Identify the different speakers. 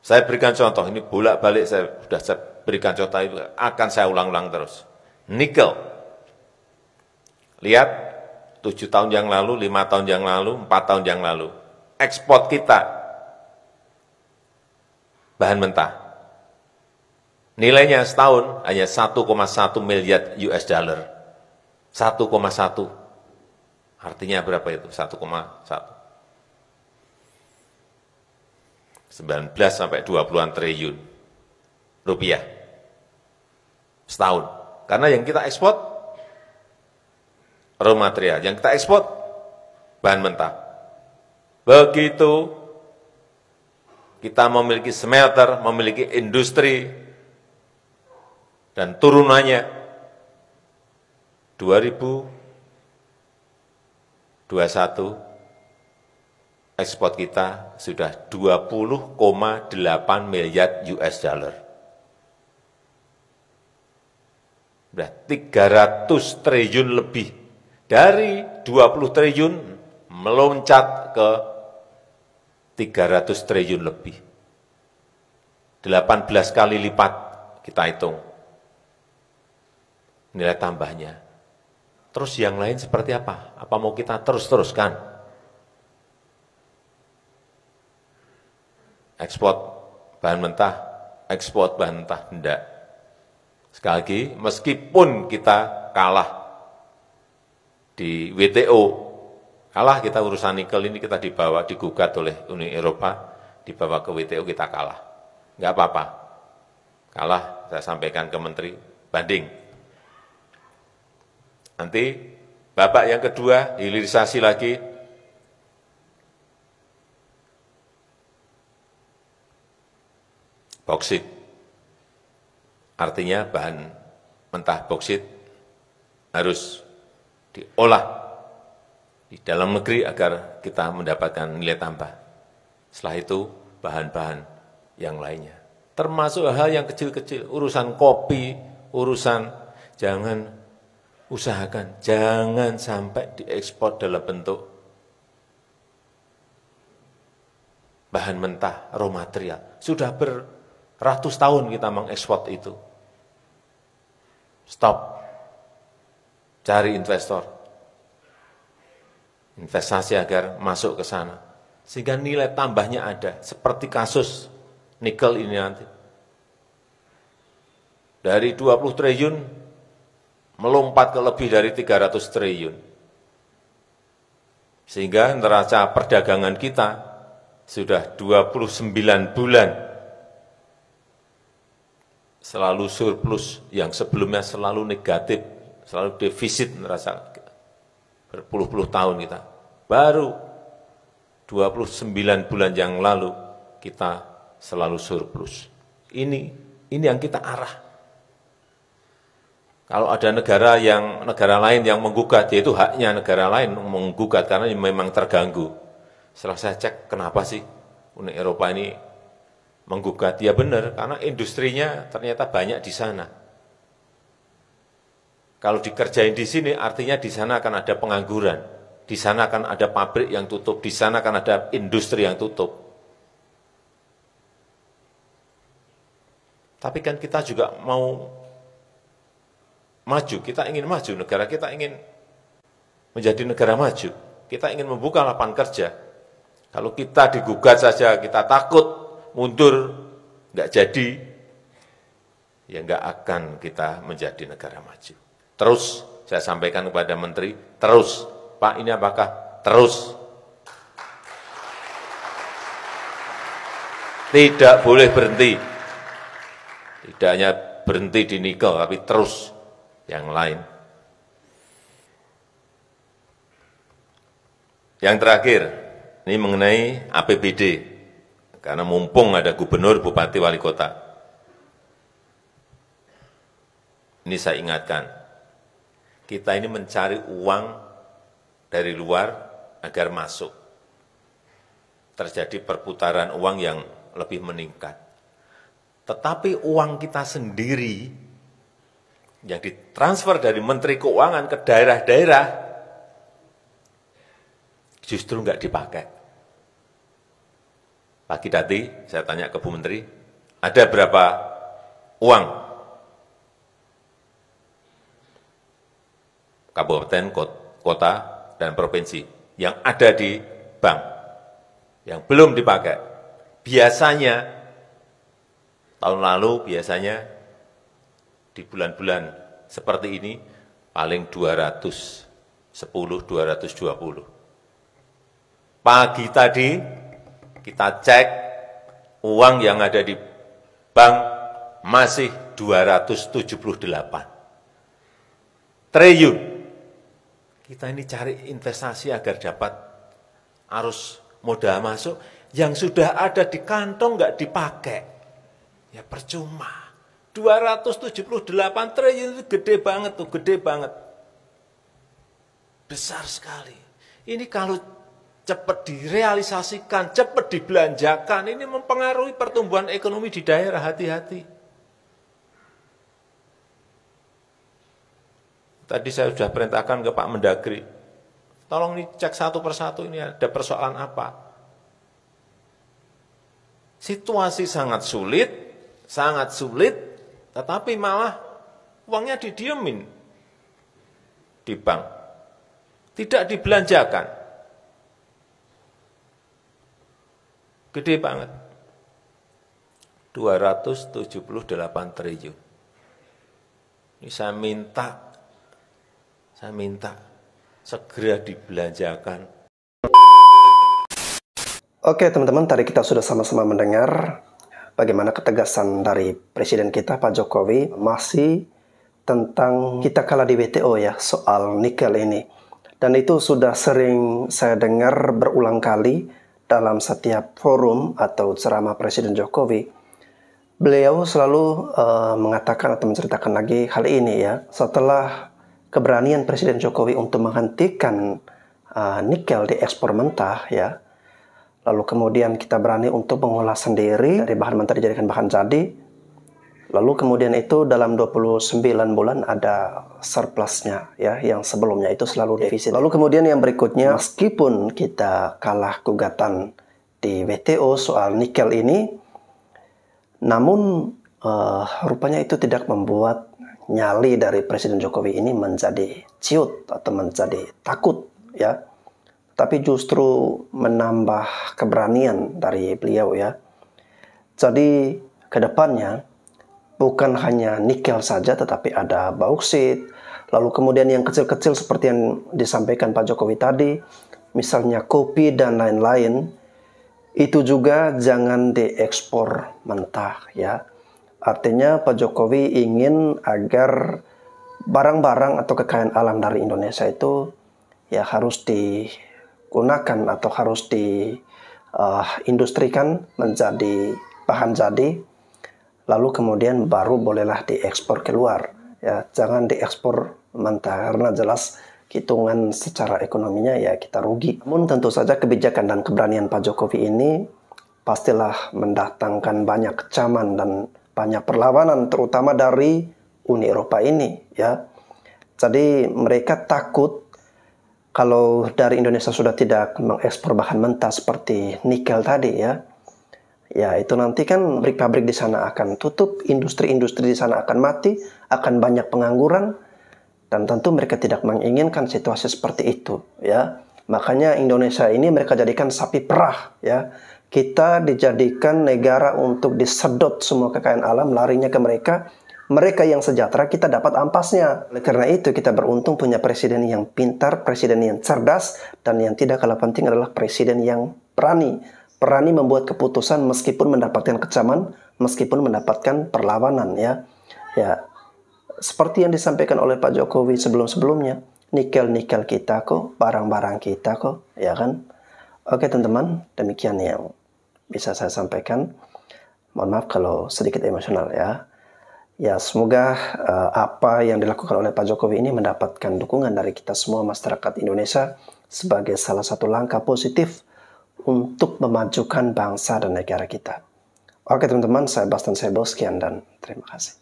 Speaker 1: Saya berikan contoh, ini bolak-balik saya berikan contoh, itu akan saya ulang-ulang terus. Nikel, lihat 7 tahun yang lalu, 5 tahun yang lalu, 4 tahun yang lalu, ekspor kita bahan mentah, nilainya setahun hanya 1,1 miliar US dollar. 1,1. Artinya berapa itu? 1,1. 19 sampai 20-an triliun rupiah setahun. Karena yang kita ekspor raw material, yang kita ekspor bahan mentah. Begitu kita memiliki smelter, memiliki industri, dan turunannya 2021 ekspor kita sudah 20,8 miliar US dollar. Sudah 300 triliun lebih. Dari 20 triliun meloncat ke 300 triliun lebih. 18 kali lipat kita hitung nilai tambahnya. Terus yang lain seperti apa? Apa mau kita terus-teruskan? Ekspor bahan mentah, ekspor bahan mentah, enggak. Sekali lagi, meskipun kita kalah di WTO, kalah kita urusan nikel ini, kita digugat oleh Uni Eropa, dibawa ke WTO, kita kalah. Enggak apa-apa. Kalah, saya sampaikan ke Menteri, banding. Nanti babak yang kedua, hilirisasi lagi, boksit. Artinya bahan mentah boksit harus diolah di dalam negeri agar kita mendapatkan nilai tambah. Setelah itu bahan-bahan yang lainnya. Termasuk hal yang kecil-kecil, urusan kopi, urusan usahakan jangan sampai diekspor dalam bentuk bahan mentah, raw material. Sudah ratus tahun kita mengekspor itu. Stop. Cari investor. Investasi agar masuk ke sana. Sehingga nilai tambahnya ada. Seperti kasus nikel ini nanti. Dari 20 triliun melompat ke lebih dari 300 triliun. Sehingga neraca perdagangan kita sudah 29 bulan selalu surplus, yang sebelumnya selalu negatif, selalu defisit neraca berpuluh-puluh tahun kita. Baru 29 bulan yang lalu kita selalu surplus. Ini yang kita arah. Kalau ada negara lain yang menggugat, yaitu haknya negara lain menggugat karena memang terganggu. Setelah saya cek, kenapa sih Uni Eropa ini menggugat? Ya benar, karena industrinya ternyata banyak di sana. Kalau dikerjain di sini, artinya di sana akan ada pengangguran. Di sana akan ada pabrik yang tutup, di sana akan ada industri yang tutup. Tapi kan kita juga mau maju, kita ingin maju, negara kita ingin menjadi negara maju. Kita ingin membuka lapangan kerja. Kalau kita digugat saja, kita takut, mundur, nggak jadi, ya nggak akan kita menjadi negara maju. Terus, saya sampaikan kepada Menteri, terus, Pak ini apakah? Terus. Tidak boleh berhenti. Tidak hanya berhenti di nikel, tapi terus yang lain. Yang terakhir, ini mengenai APBD, karena mumpung ada gubernur, bupati, wali kota. Ini saya ingatkan, kita ini mencari uang dari luar agar masuk. Terjadi perputaran uang yang lebih meningkat. Tetapi uang kita sendiri yang ditransfer dari Menteri Keuangan ke daerah-daerah justru enggak dipakai. Pagi tadi saya tanya ke Bu Menteri, ada berapa uang kabupaten, kota, dan provinsi yang ada di bank, yang belum dipakai. Biasanya, tahun lalu biasanya di bulan-bulan seperti ini, paling 210, 220. Pagi tadi kita cek uang yang ada di bank masih 278 triliun. Kita ini cari investasi agar dapat arus modal masuk yang sudah ada di kantong nggak dipakai. Ya percuma. 278 triliun itu gede banget tuh, gede banget. Besar sekali. Ini kalau cepat direalisasikan, cepat dibelanjakan, ini mempengaruhi pertumbuhan ekonomi di daerah, hati-hati. Tadi saya sudah perintahkan ke Pak Mendagri, tolong dicek satu persatu ini ada persoalan apa. Situasi sangat sulit, tetapi malah uangnya didiemin di bank, tidak dibelanjakan. Gede banget. 278 triliun. Ini saya minta segera dibelanjakan.
Speaker 2: Oke teman-teman, tadi kita sudah sama-sama mendengar bagaimana ketegasan dari Presiden kita Pak Jokowi masih tentang kita kalah di WTO ya, soal nikel ini. Dan itu sudah sering saya dengar berulang kali dalam setiap forum atau ceramah Presiden Jokowi. Beliau selalu mengatakan atau menceritakan lagi hal ini ya, setelah keberanian Presiden Jokowi untuk menghentikan nikel di ekspor mentah ya, lalu kemudian kita berani untuk mengolah sendiri dari bahan mentah dijadikan bahan jadi, lalu kemudian itu dalam 29 bulan ada surplusnya ya, yang sebelumnya itu selalu defisit. Lalu kemudian yang berikutnya, meskipun kita kalah gugatan di WTO soal nikel ini, namun rupanya itu tidak membuat nyali dari Presiden Jokowi ini menjadi ciut atau menjadi takut ya, tapi justru menambah keberanian dari beliau ya. Jadi kedepannya bukan hanya nikel saja, tetapi ada bauksit, lalu kemudian yang kecil-kecil seperti yang disampaikan Pak Jokowi tadi, misalnya kopi dan lain-lain, itu juga jangan diekspor mentah ya. Artinya Pak Jokowi ingin agar barang-barang atau kekayaan alam dari Indonesia itu ya harus digunakan atau harus diindustrikan menjadi bahan jadi, lalu kemudian baru bolehlah diekspor keluar ya, jangan diekspor mentah karena jelas hitungan secara ekonominya ya kita rugi. Namun tentu saja kebijakan dan keberanian Pak Jokowi ini pastilah mendatangkan banyak kecaman dan banyak perlawanan, terutama dari Uni Eropa ini ya. Jadi mereka takut kalau dari Indonesia sudah tidak mengekspor bahan mentah seperti nikel tadi ya, ya itu nanti kan pabrik-pabrik di sana akan tutup, industri-industri di sana akan mati, akan banyak pengangguran, dan tentu mereka tidak menginginkan situasi seperti itu ya. Makanya Indonesia ini mereka jadikan sapi perah ya. Kita dijadikan negara untuk disedot semua kekayaan alam, larinya ke mereka. Mereka yang sejahtera, kita dapat ampasnya. Oleh karena itu kita beruntung punya presiden yang pintar, presiden yang cerdas, dan yang tidak kalah penting adalah presiden yang berani membuat keputusan meskipun mendapatkan kecaman, meskipun mendapatkan perlawanan ya. Ya, seperti yang disampaikan oleh Pak Jokowi sebelum-sebelumnya, nikel-nikel kita kok, barang-barang kita kok, ya kan? Oke teman-teman, demikian yang bisa saya sampaikan. Mohon maaf kalau sedikit emosional ya. Ya semoga apa yang dilakukan oleh Pak Jokowi ini mendapatkan dukungan dari kita semua masyarakat Indonesia sebagai salah satu langkah positif untuk memajukan bangsa dan negara kita. Oke teman-teman, saya Bastian Sebo, sekian dan terima kasih.